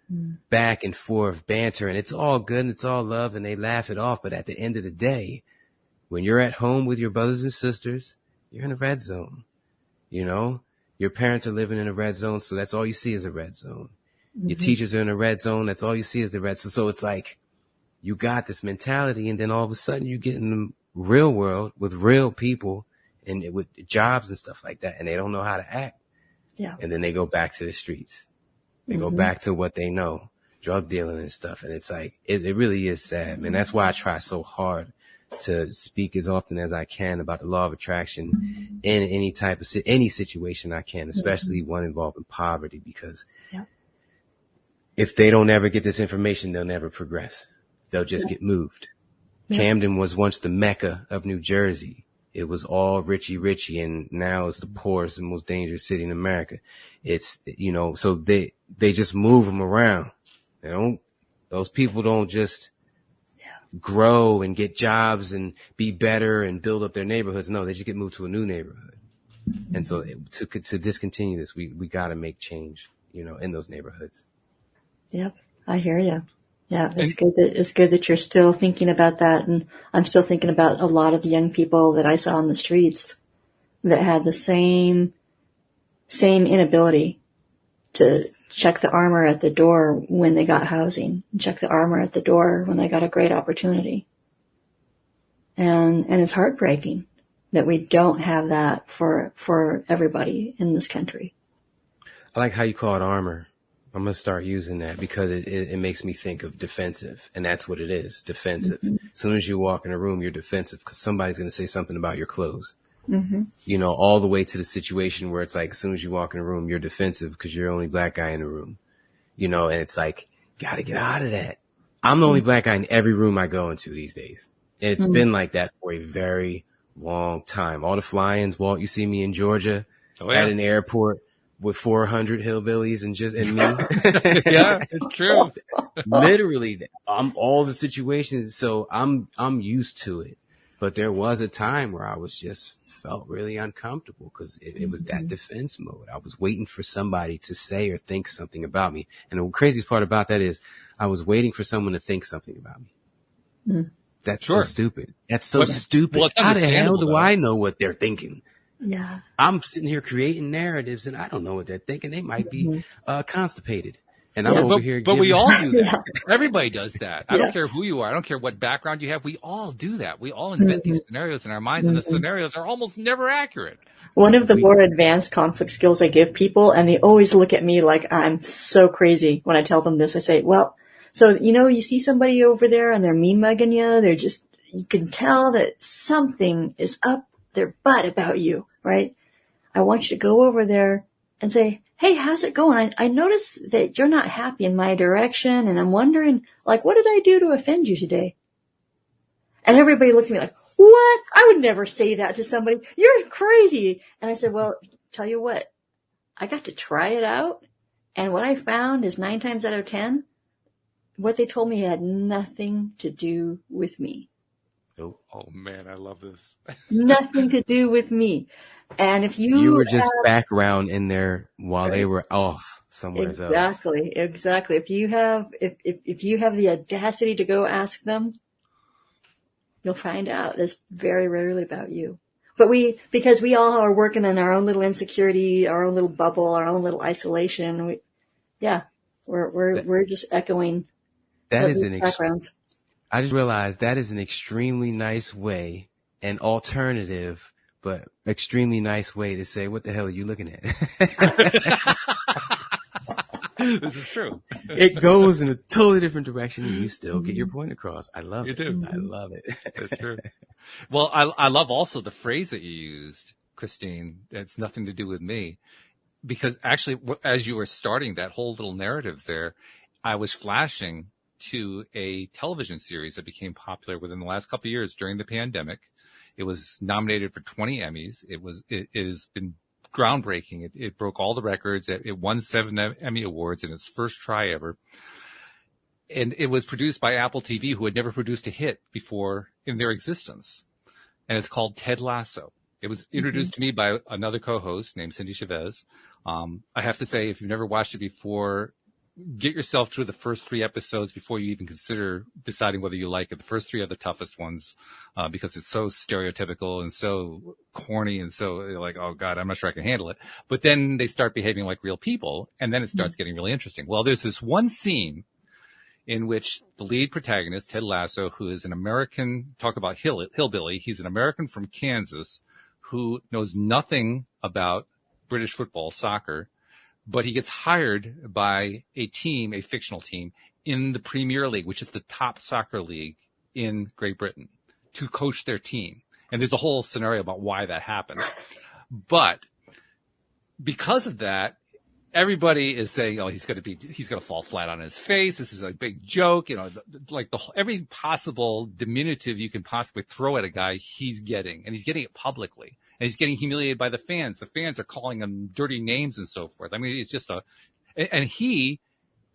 back and forth banter, and it's all good and it's all love, and they laugh it off. But at the end of the day, when you're at home with your brothers and sisters, you're in a red zone. Your parents are living in a red zone, so that's all you see is a red zone. Your
Mm-hmm.
teachers are in a red zone, that's all you see is the red zone. So it's like you got this mentality, and then all of a sudden you get in the real world with real people and with jobs and stuff like that, and they don't know how to act.
Yeah.
And then they go back to the streets. They go
Mm-hmm.
back to what they know, drug dealing and stuff. And it's like, it really is sad, man. That's why I try so hard to speak as often as I can about the law of attraction in any type of, any situation I can, especially one involving poverty, because
Yeah.
if they don't ever get this information, they'll never progress. They'll just get moved.
Yeah.
Camden was once the Mecca of New Jersey. It was all richy, and now it's the poorest and most dangerous city in America. It's, you know, so they just move them around. Those people don't just grow and get jobs and be better and build up their neighborhoods. No, they just get moved to a new neighborhood. And so to discontinue this, we got to make change, you know, in those neighborhoods.
Yep. I hear you. Yeah. It's good that you're still thinking about that. And I'm still thinking about a lot of the young people that I saw on the streets that had the same inability to check the armor at the door when they got housing, and check the armor at the door when they got a great opportunity. And it's heartbreaking that we don't have that for everybody in this country.
I like how you call it armor. I'm going to start using that because it makes me think of defensive, and that's what it is, defensive.
Mm-hmm.
As soon as you walk in a room, you're defensive because somebody's going to say something about your clothes.
Mm-hmm.
You know, all the way to the situation where it's like, as soon as you walk in a room, you're defensive because you're the only black guy in the room, you know, and it's like, gotta get out of that. I'm the only black guy in every room I go into these days. And it's been like that for a very long time. All the fly-ins, Walt, you see me in Georgia at an airport with 400 hillbillies and me.
Yeah, it's true.
Literally, I'm all the situations. So I'm used to it. But there was a time where I was just felt really uncomfortable because it was that defense mode. I was waiting for somebody to say or think something about me. And the craziest part about that is I was waiting for someone to think something about me.
Mm.
That's so stupid. That's so stupid.
Well,
how the hell do I know what they're thinking?
Yeah.
I'm sitting here creating narratives and I don't know what they're thinking. They might be constipated. And I'm over here.
But we all do that. Everybody does that. I
Yeah.
don't care who you are. I don't care what background you have. We all do that. We all invent these scenarios in our minds, and the scenarios are almost never accurate.
One of the more advanced conflict skills I give people, and they always look at me like I'm so crazy when I tell them this. I say, well, so, you know, you see somebody over there and they're mean mugging you. They're just, you can tell that something is up their butt about you, right? I want you to go over there and say, hey, how's it going? I noticed that you're not happy in my direction, and I'm wondering, like, what did I do to offend you today? And everybody looks at me like, what? I would never say that to somebody. You're crazy. And I said, well, tell you what, I got to try it out. And what I found is 9 times out of 10, what they told me had nothing to do with me.
Oh man, I love this.
Nothing to do with me. And if you
were just background in there while they were off somewhere else.
Exactly. If you have the audacity to go ask them, you'll find out it's very rarely about you. But because we all are working in our own little insecurity, our own little bubble, our own little isolation. We're just echoing.
That is
backgrounds.
I just realized that is an extremely nice way, an alternative, but extremely nice way to say, what the hell are you looking at?
This is true.
It goes in a totally different direction and you still get your point across. I love it.
Do.
I love it.
That's true. Well, I love also the phrase that you used, Kristine. It's nothing to do with me. Because actually, as you were starting that whole little narrative there, I was flashing to a television series that became popular within the last couple of years during the pandemic. It was nominated for 20 Emmys. It has been groundbreaking. It broke all the records. It won 7 Emmy Awards in its first try ever. And it was produced by Apple TV, who had never produced a hit before in their existence. And it's called Ted Lasso. It was introduced to me by another co-host named Cindy Chavez. I have to say, if you've never watched it before, get yourself through the first 3 episodes before you even consider deciding whether you like it. The first 3 are the toughest ones, because it's so stereotypical and so corny and so like, oh God, I'm not sure I can handle it. But then they start behaving like real people, and then it starts getting really interesting. Well, there's this one scene in which the lead protagonist, Ted Lasso, who is an American, talk about hillbilly. He's an American from Kansas who knows nothing about British football, soccer, but he gets hired by a team, a fictional team, in the Premier League, which is the top soccer league in Great Britain, to coach their team. And there's a whole scenario about why that happened. But because of that, everybody is saying, oh, he's going to fall flat on his face. This is a big joke. Every possible diminutive you can possibly throw at a guy, he's getting, and he's getting it publicly. And he's getting humiliated by the fans. The fans are calling him dirty names and so forth. I mean, it's just and he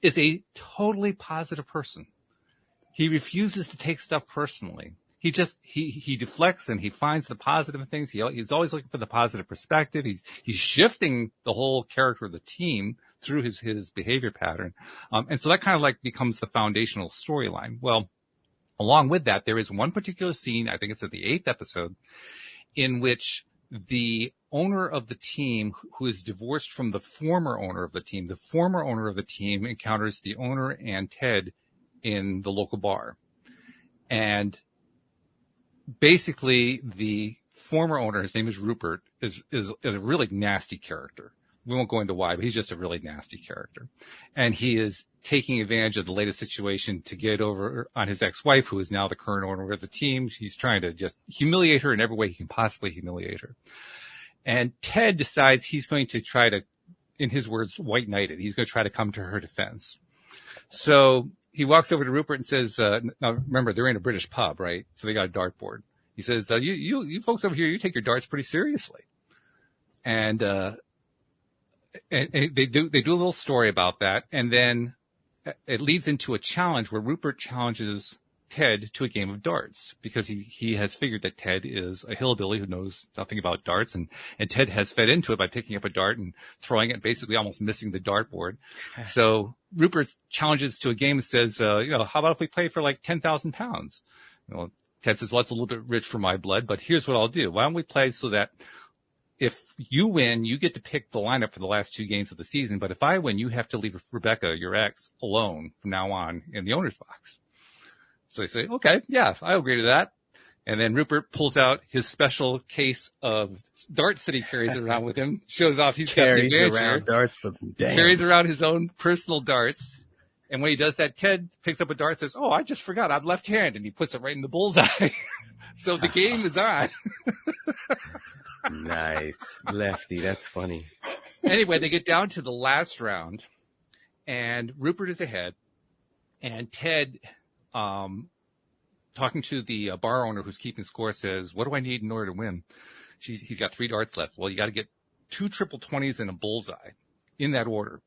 is a totally positive person. He refuses to take stuff personally. He deflects and he finds the positive things. He's always looking for the positive perspective. He's shifting the whole character of the team through his behavior pattern. And so that kind of like becomes the foundational storyline. Well, along with that, there is one particular scene, I think it's at the 8th episode, in which the owner of the team, who is divorced from the former owner of the team encounters the owner and Ted in the local bar. And basically the former owner, his name is Rupert, is a really nasty character. We won't go into why, but he's just a really nasty character. And he is taking advantage of the latest situation to get over on his ex-wife, who is now the current owner of the team. He's trying to just humiliate her in every way he can possibly humiliate her. And Ted decides he's going to try to, in his words, white knight it. He's going to try to come to her defense. So he walks over to Rupert and says, now remember, they're in a British pub, right? So they got a dartboard. He says, you folks over here, you take your darts pretty seriously. And they do a little story about that. And then it leads into a challenge where Rupert challenges Ted to a game of darts, because he has figured that Ted is a hillbilly who knows nothing about darts, and Ted has fed into it by picking up a dart and throwing it, basically almost missing the dartboard. So Rupert challenges to a game and says, how about if we play for like 10,000 pounds? Ted says, well, that's a little bit rich for my blood, but here's what I'll do. Why don't we play so that if you win, you get to pick the lineup for the last 2 games of the season. But if I win, you have to leave Rebecca, your ex, alone from now on in the owner's box. So they say, okay, yeah, I agree to that. And then Rupert pulls out his special case of darts that he carries around with him, shows off he's got the advantage.
Around darts,
carries around his own personal darts. And when he does that, Ted picks up a dart and says, oh, I just forgot, I'm left-handed. And he puts it right in the bullseye. So the game is on.
Nice. Lefty, that's funny.
Anyway, they get down to the last round, and Rupert is ahead, and Ted, talking to the bar owner who's keeping score, says, what do I need in order to win? He's got 3 darts left. Well, you got to get 2 triple 20s and a bullseye in that order.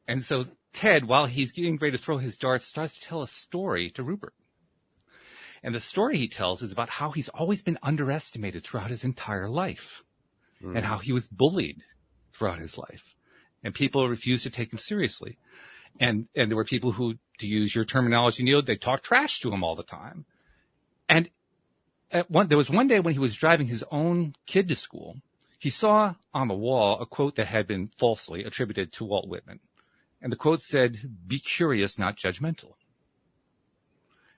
And so Ted, while he's getting ready to throw his darts, starts to tell a story to Rupert. And the story he tells is about how he's always been underestimated throughout his entire life, and how he was bullied throughout his life, and people refused to take him seriously. And there were people who, to use your terminology, Neil, they talked trash to him all the time. And there was one day when he was driving his own kid to school, he saw on the wall a quote that had been falsely attributed to Walt Whitman. And the quote said, be curious, not judgmental.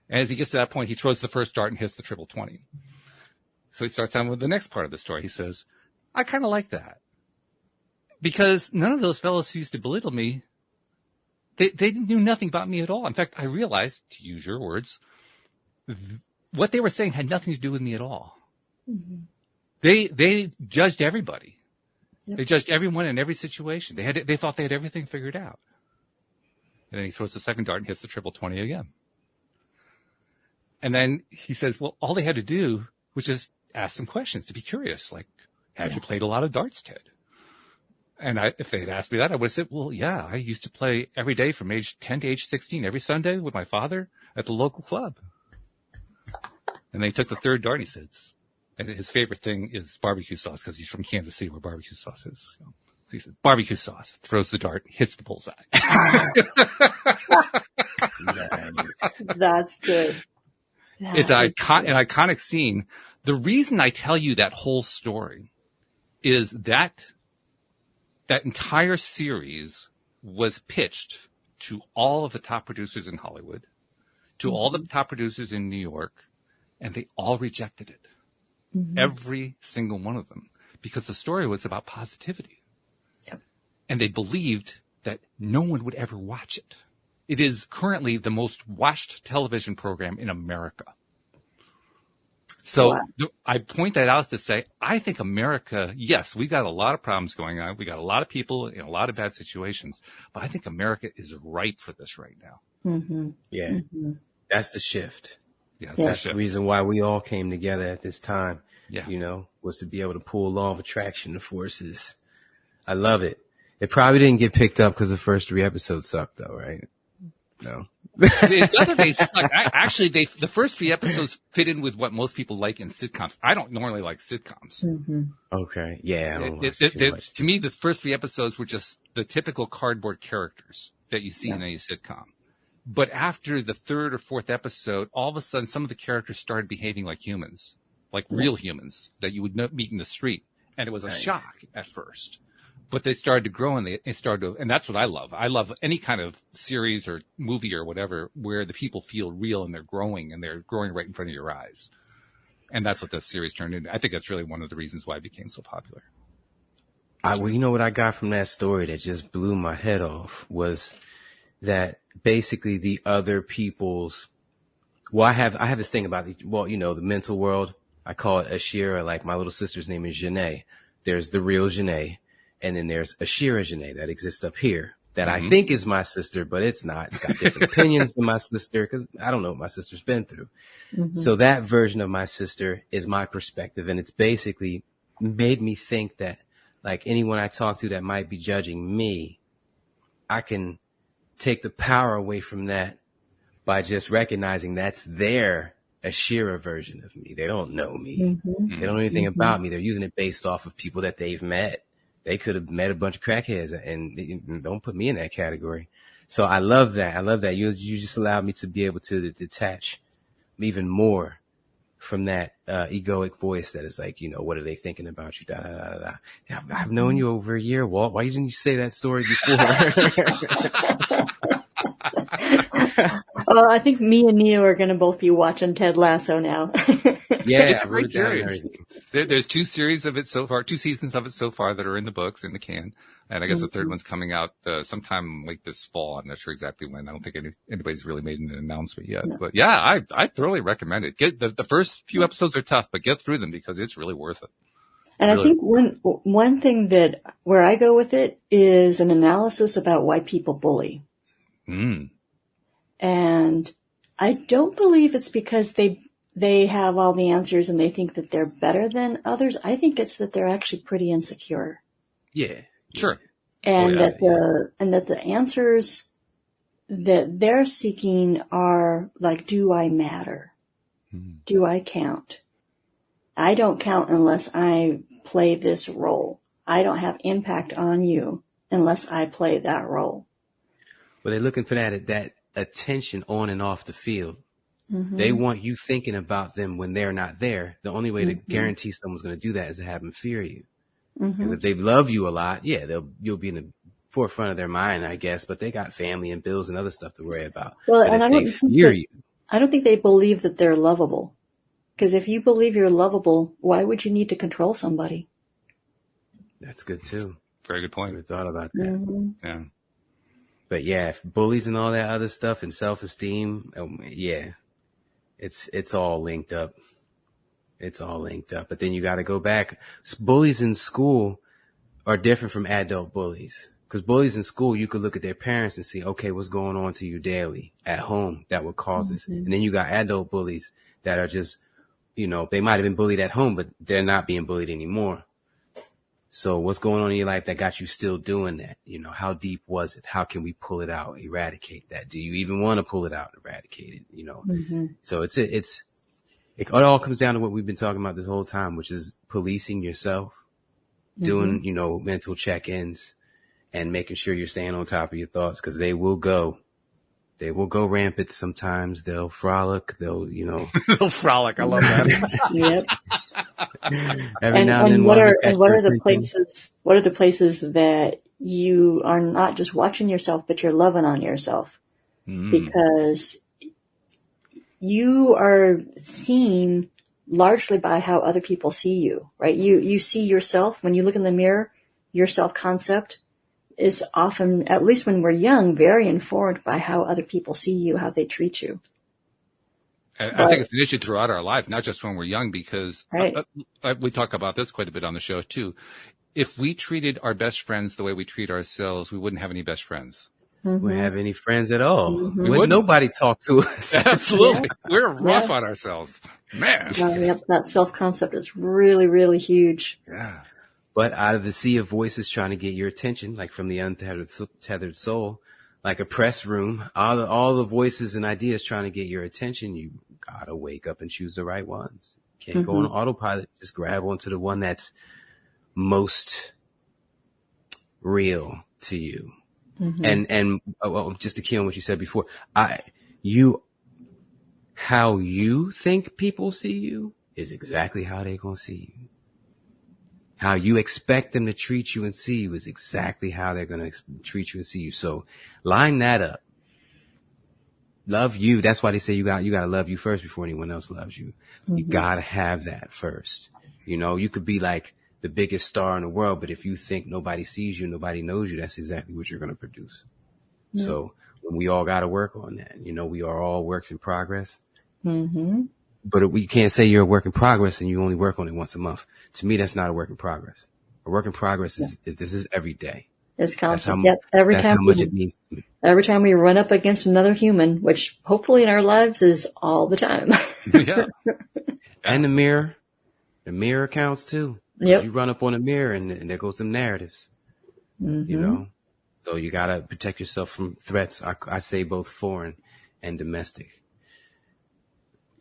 And as he gets to that point, he throws the first dart and hits the triple 20. So he starts on with the next part of the story. He says, I kind of like that, because none of those fellows who used to belittle me, they knew nothing about me at all. In fact, I realized, to use your words, what they were saying had nothing to do with me at all. Mm-hmm. They judged everybody. Yep. They judged everyone in every situation. They thought they had everything figured out. And then he throws the second dart and hits the triple 20 again. And then he says, well, all they had to do was just ask some questions to be curious. Like, have you played a lot of darts, Ted? And if they had asked me that, I would have said, well, yeah, I used to play every day from age 10 to age 16, every Sunday with my father at the local club. And then he took the third dart and he says, and his favorite thing is barbecue sauce, because he's from Kansas City, where barbecue sauce is. So He says, barbecue sauce, throws the dart, hits the bullseye.
That's good.
It's an iconic scene. The reason I tell you that whole story is that entire series was pitched to all of the top producers in Hollywood, to all the top producers in New York, and they all rejected it. Every single one of them, because the story was about positivity.
Yep.
And they believed that no one would ever watch it. It is currently the most watched television program in America. So I point that out to say, I think America, yes, we got a lot of problems going on. We got a lot of people in a lot of bad situations, but I think America is ripe for this right now.
Yeah. That's the shift.
Yeah,
that's the reason why we all came together at this time,
Yeah.
Was to be able to pull law of attraction, the forces. I love it. It probably didn't get picked up because the first 3 episodes sucked though, right? No.
It's not that they suck. Actually, the first 3 episodes fit in with what most people like in sitcoms. I don't normally like sitcoms.
Okay. Yeah. I don't watch too much.
To me, the first 3 episodes were just the typical cardboard characters that you see in any sitcom. But after the 3rd or 4th episode, all of a sudden, some of the characters started behaving like humans, like real humans that you would meet in the street. And it was a shock at first. But they started to grow, and they started to, and that's what I love. I love any kind of series or movie or whatever where the people feel real and they're growing right in front of your eyes. And that's what this series turned into. I think that's really one of the reasons why it became so popular.
Well, you know what I got from that story that just blew my head off was that basically the other people's, I have this thing about the mental world. I call it Ashira. Like my little sister's name is Janae. There's the real Janae. And then there's Ashira Janae that exists up here that I think is my sister, but it's not. It's got different opinions than my sister because I don't know what my sister's been through. So that version of my sister is my perspective. And it's basically made me think that like anyone I talk to that might be judging me, I can take the power away from that by just recognizing that's their Ashira version of me. They don't know me. They don't know anything about me. They're using it based off of people that they've met. They could have met a bunch of crackheads and don't put me in that category. So I love that. I love that. You just allowed me to be able to detach even more from that egoic voice that is like, what are they thinking about you? Da, da, da, da. Yeah, I've known you over a year, Walt. Why didn't you say that story before?
Well, I think me and Neo are going to both be watching Ted Lasso now.
Yeah,
It's a great series. There's 2 series of it so far, 2 seasons of it so far that are in the books, in the can. And I guess the 3rd one's coming out sometime late this fall. I'm not sure exactly when. I don't think anybody's really made an announcement yet. No. But yeah, I thoroughly recommend it. Get the first few episodes are tough, but get through them because it's really worth it.
And really. I think one thing where I go with it is an analysis about why people bully. And I don't believe it's because they have all the answers and they think that they're better than others. I think it's that they're actually pretty insecure.
Yeah,
sure. And that the answers that they're seeking are like, do I matter? Do I count? I don't count unless I play this role. I don't have impact on you unless I play that role.
Well, they're looking for that attention on and off the field. They want you thinking about them when they're not there. The only way to guarantee someone's going to do that is to have them fear you. Because if they love you a lot, you'll be in the forefront of their mind, I guess. But they got family and bills and other stuff to worry about.
Well,
but
and I don't think they believe that they're lovable. Because if you believe you're lovable, why would you need to control somebody?
That's good too.
Very good point.
I never thought about that. Yeah. But yeah, bullies and all that other stuff and self-esteem, it's all linked up. It's all linked up. But then you got to go back. Bullies in school are different from adult bullies. Because bullies in school, you could look at their parents and see, okay, what's going on to you daily at home that would cause this. And then you got adult bullies that are just, they might have been bullied at home, but they're not being bullied anymore. So what's going on in your life that got you still doing that? How deep was it? How can we pull it out, eradicate that? Do you even want to pull it out, eradicate it? So it all comes down to what we've been talking about this whole time, which is policing yourself. doing, mental check-ins and making sure you're staying on top of your thoughts, because they will go rampant sometimes. They'll frolic. They'll,
They'll frolic. I love that.
Yep.
every now and then.
What are the places that you are not just watching yourself, but you're loving on yourself? Because you are seen largely by how other people see you, right? You see yourself when you look in the mirror. Your self-concept is often, at least when we're young, very informed by how other people see you, how they treat you.
I think it's an issue throughout our lives, not just when we're young, because we talk about this quite a bit on the show too. If we treated our best friends the way we treat ourselves, we wouldn't have any best friends.
We wouldn't have any friends at all. Wouldn't nobody talk to us.
Absolutely. We're rough on ourselves. Man.
That self-concept is really, really huge.
Yeah. But out of the sea of voices trying to get your attention, like from the untethered soul, like a press room, all the voices and ideas trying to get your attention, you gotta wake up and choose the right ones. Can't go on autopilot. Just grab onto the one that's most real to you. And just to key on what you said before, how you think people see you is exactly how they're gonna see you. How you expect them to treat you and see you is exactly how they're going to treat you and see you. So line that up. Love you. That's why they say you got to love you first before anyone else loves you. You got to have that first. You could be like the biggest star in the world, but if you think nobody sees you, nobody knows you, that's exactly what you're going to produce. So we all got to work on that. We are all works in progress. But we can't say you're a work in progress and you only work on it once a month. To me, that's not a work in progress. A work in progress is every day.
It's constant. Every time
how much it means to me.
Every time we run up against another human, which hopefully in our lives is all the time.
Yeah.
And the mirror counts too.
Yep.
You run up on a mirror and there goes some narratives, so you got to protect yourself from threats. I say both foreign and domestic.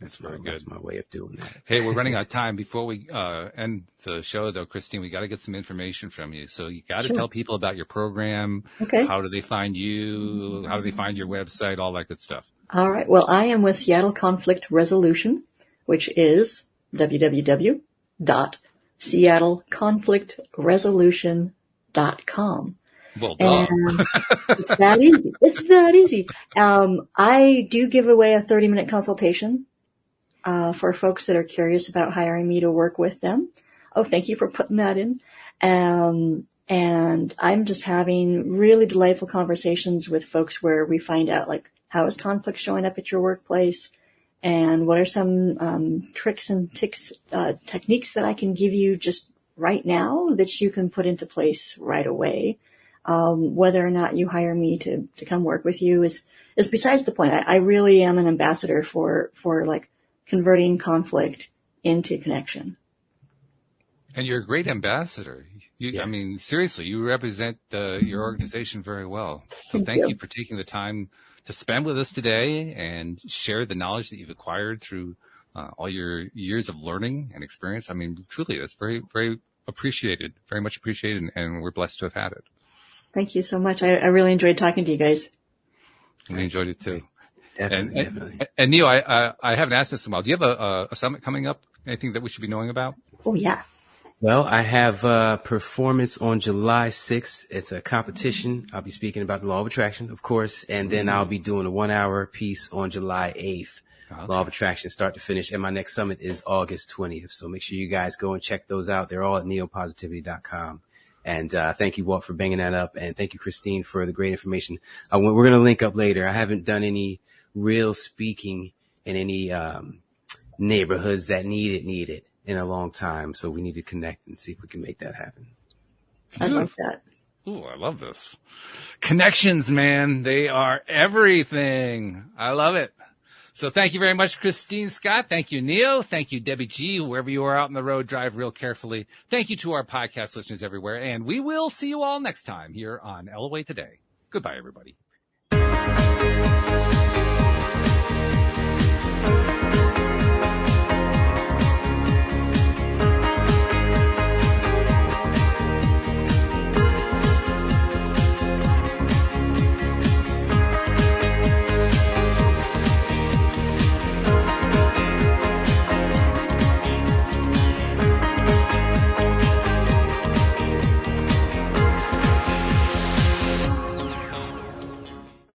That's very good. That's my way of doing that.
Hey, we're running out of time. Before we end the show, though, Kristine, we got to get some information from you. So you got to tell people about your program.
Okay.
How do they find you? How do they find your website? All that good stuff. All
right. Well, I am with Seattle Conflict Resolution, which is www.seattleconflictresolution.com.
Well done.
It's that easy. It's that easy. I do give away a 30-minute consultation for folks that are curious about hiring me to work with them. Oh, thank you for putting that in. And I'm just having really delightful conversations with folks where we find out, like, how is conflict showing up at your workplace? And what are some tricks and techniques that I can give you just right now that you can put into place right away? Whether or not you hire me to come work with you is besides the point. I really am an ambassador for like converting conflict into connection.
And you're a great ambassador. I mean, seriously, you represent your organization very well. So thank you for taking the time to spend with us today and share the knowledge that you've acquired through all your years of learning and experience. I mean, truly, that's very, very appreciated, very much appreciated, and we're blessed to have had it.
Thank you so much. I really enjoyed talking to you guys.
We enjoyed it too.
Definitely.
And Neil, I haven't asked this in a while. Do you have a summit coming up? Anything that we should be knowing about?
Oh, yeah.
Well, I have a performance on July 6th. It's a competition. I'll be speaking about the law of attraction, of course, and then I'll be doing a 1-hour piece on July 8th. Okay. Law of attraction, start to finish. And my next summit is August 20th. So make sure you guys go and check those out. They're all at neopositivity.com. And thank you, Walt, for bringing that up. And thank you, Kristine, for the great information. We're going to link up later. I haven't done any real speaking in any neighborhoods that need it in a long time. So we need to connect and see if we can make that happen.
I love that.
Ooh, I love this. Connections, man. They are everything. I love it. So thank you very much, Kristine Scott. Thank you, Neo. Thank you, Debbie G. Wherever you are out on the road, drive real carefully. Thank you to our podcast listeners everywhere. And we will see you all next time here on LOA Today. Goodbye, everybody.